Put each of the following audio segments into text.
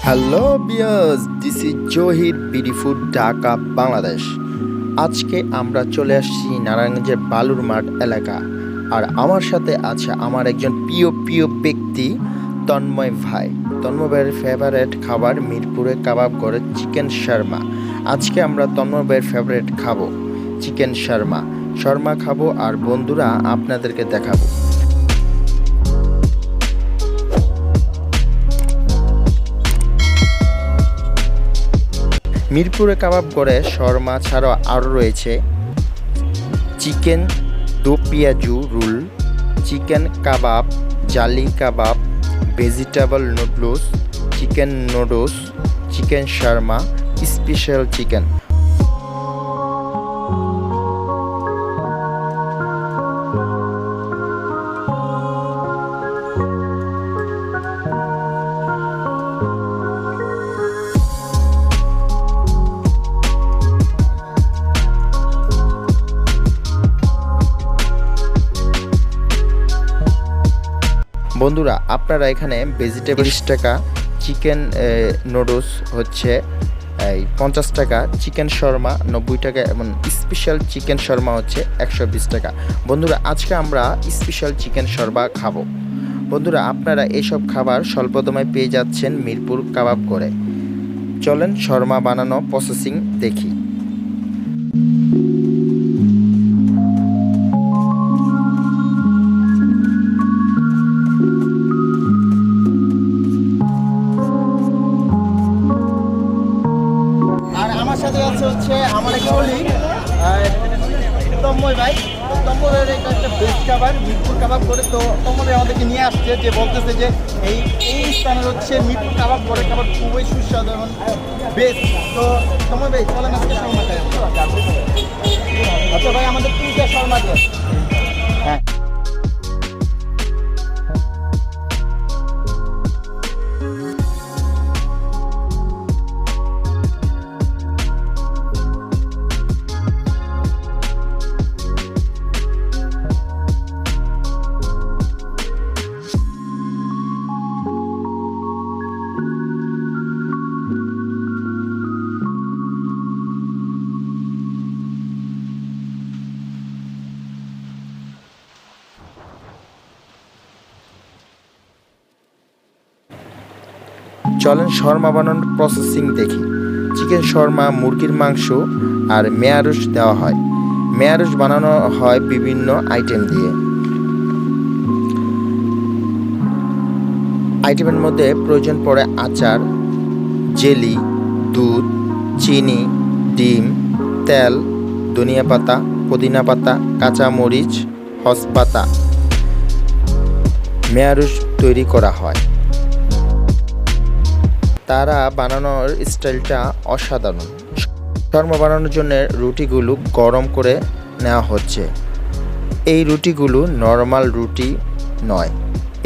Hello viewers, this is Zahir BD food Dhaka Bangladesh. আজকে আমরা চলে আসছি নারায়ণগঞ্জের বালুরমাঠ এলাকা। আর আমার সাথে আছে আমার একজন প্রিয় ব্যক্তি তন্ময় ভাই। তন্ময় ভাইয়ের ফেভারেট খাবার মিরপুরে কাবাব করে চিকেন শর্মা। আজকে আমরা তন্ময় ভাইয়ের ফেভারেট খাবো চিকেন শর্মা খাবো আর বন্ধুরা আপনাদেরকে দেখাবো। মিরপুরে কাবাব করে শর্মা ছাড়াও আরও রয়েছে চিকেন দো peyaju role, chicken kebab, jali kabab, vegetable noodles, chicken noodles, chicken shawarma, special chicken. বন্ধুরা আপনারা এখানে ভেজিটেবল 30 টাকা, চিকেন নুডলস হচ্ছে 50 টাকা, চিকেন শর্মা 90 টাকা এবং স্পেশাল চিকেন শর্মা হচ্ছে 120 টাকা। বন্ধুরা আজকে আমরা স্পেশাল চিকেন শর্মা খাবো। বন্ধুরা আপনারা এইসব খাবার স্বল্প দামে পেয়ে যাচ্ছেন মিরপুর কাবাব করে। চলেন শর্মা বানানো প্রসেসিং দেখি। হচ্ছে আমার এক কলিগ তন্ময় ভাই। তন্ময়ের এটা একটা বেস্ট খাবার মিরপুর কাবাব করে। তো তন্ময় আমাদেরকে নিয়ে আসছে যে বলতেছে যে এই স্থানের হচ্ছে মিরপুর কাবাব করে খাবার খুবই সুস্বাদু এবং বেস্ট। তো তন্ময় ভাই চলেন আজকে শর্মা খাই। আচ্ছা ভাই আমাদের 3টা শর্মা দিয়ে। হ্যাঁ চলেন শর্মা বানানোর প্রসেসিং দেখি। চিকেন শর্মা মুরগির মাংস আর মেয়ারুশ দেওয়া হয়। মেয়ারুশ বানানো হয় বিভিন্ন আইটেম দিয়ে। আইটেমের মধ্যে প্রয়োজন পড়ে আচার, জেলি, দুধ, চিনি, ডিম, তেল, ধনিয়া পাতা, পুদিনা পাতা, কাঁচা মরিচ, হসপাতা। মেয়ারুশ তৈরি করা হয়। তারা বানানোর স্টাইলটা অসাধারণ। শর্মা বানানোর জন্য রুটিগুলো গরম করে নেওয়া হচ্ছে। এই রুটিগুলো নর্মাল রুটি নয়,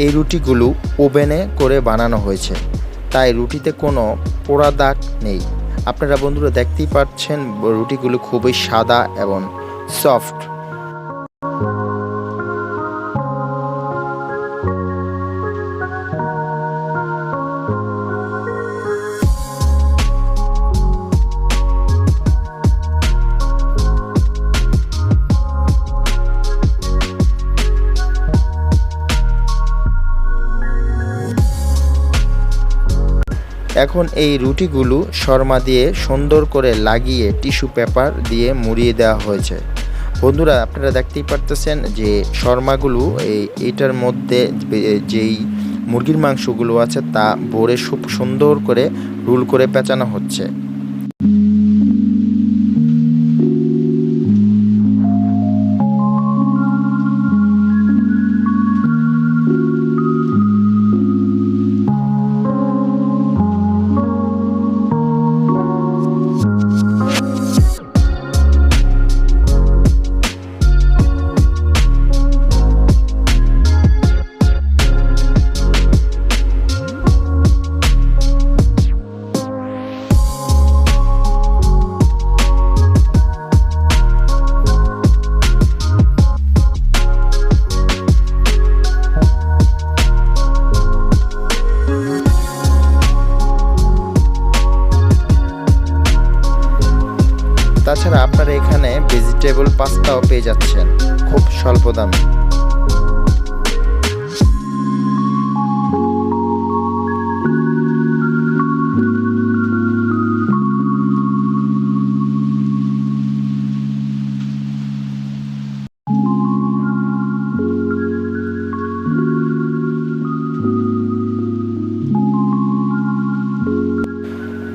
এই রুটিগুলো ওভেনে করে বানানো হয়েছে, তাই রুটিতে কোনো পোড়া দাগ নেই। আপনারা বন্ধুরা দেখতেই পাচ্ছেন রুটিগুলো খুবই সাদা এবং সফট। এখন এই রুটিগুলো শর্মা দিয়ে সুন্দর করে লাগিয়ে টিস্যু পেপার দিয়ে মুড়িয়ে দেওয়া হয়েছে। বন্ধুরা আপনারা দেখতেই পারতেছেন যে শর্মাগুলো এইটার মধ্যে যেই মুরগির মাংসগুলো আছে তা ভরে খুব সুন্দর করে রোল করে পেঁচানো হচ্ছে। তাছাড়া আপনারা এখানে ভেজিটেবল পাস্তাও পেয়ে যাচ্ছেন খুব স্বল্প দামে।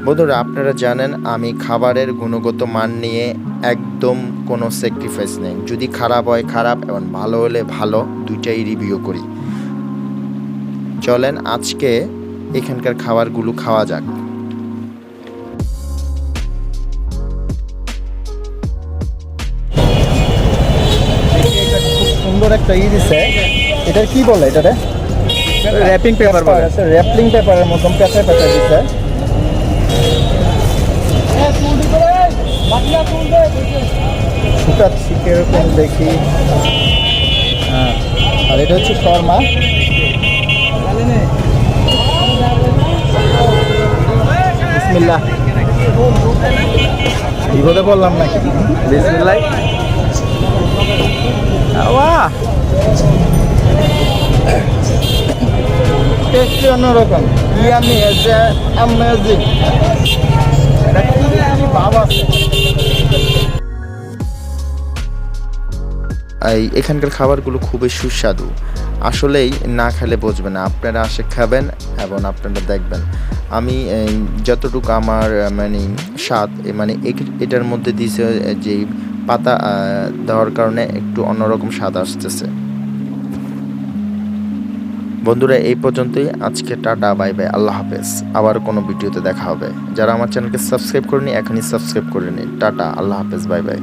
বন্ধুরা, আপনারা জানেন আমি খাবারের গুণগত মান নিয়ে একদম কোনো স্যাক্রিফাইস নেই। যদি খারাপ হয় খারাপ এবং ভালো হলে ভালো, দুইটাই রিভিউ করি। চলেন আজকে এখানকার খাবারগুলো খাওয়া যাক। এটা খুব সুন্দর একটা দিছে। এটার কি বলে? এটা র্যাপিং পেপার বলে। র্যাপিং পেপারের মতন পেঁচা দিছে। শুকাচ্ছি কিরকম দেখি। হ্যাঁ, আর এটা হচ্ছে শর্মা। বিসমিল্লাহ। বিপদে বললাম নাকি? বিসমিল্লাহ। বাহ, টেস্টি অন্যরকম। Yummy, amazing. এখানকার খাবারগুলো খুবই সুস্বাদু। আসলেই না খেলে বুঝবেন না, আপনারা আসে খাবেন এবং আপনারা দেখবেন। আমি যতটুকু আমার মানে স্বাদ মানে এটার মধ্যে দিয়েছে যে পাতা দেওয়ার কারণে একটু অন্যরকম স্বাদ আসতেছে। বন্ধুরা, এই পর্যন্তই আজকে। টাটা, বাই বাই, আল্লাহ হাফেজ। আবার কোনো ভিডিওতে দেখা হবে। যারা আমার চ্যানেলকে সাবস্ক্রাইব করেনি এখনই সাবস্ক্রাইব করে নিন। টাটা, আল্লাহ হাফেজ, বাই বাই।